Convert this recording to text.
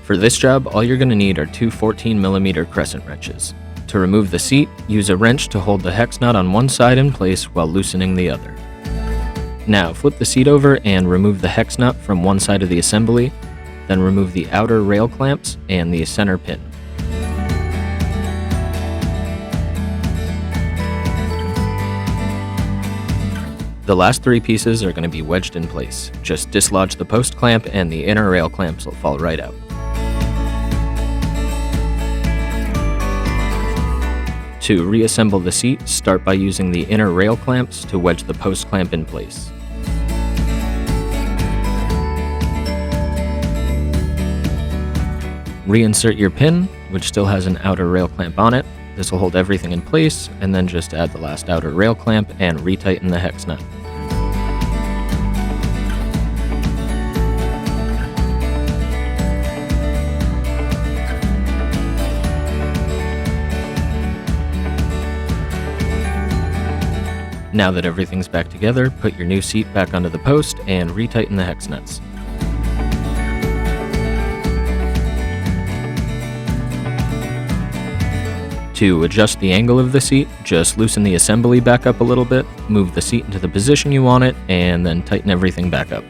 For this job, all you're going to need are two 14mm crescent wrenches. To remove the seat, use a wrench to hold the hex nut on one side in place while loosening the other. Now flip the seat over and remove the hex nut from one side of the assembly, then remove the outer rail clamps and the center pin. The last three pieces are going to be wedged in place. Just dislodge the post clamp and the inner rail clamps will fall right out. To reassemble the seat, start by using the inner rail clamps to wedge the post clamp in place. Reinsert your pin, which still has an outer rail clamp on it. This will hold everything in place, and then just add the last outer rail clamp and retighten the hex nut. Now that everything's back together, put your new seat back onto the post and retighten the hex nuts. To adjust the angle of the seat, just loosen the assembly back up a little bit, move the seat into the position you want it, and then tighten everything back up.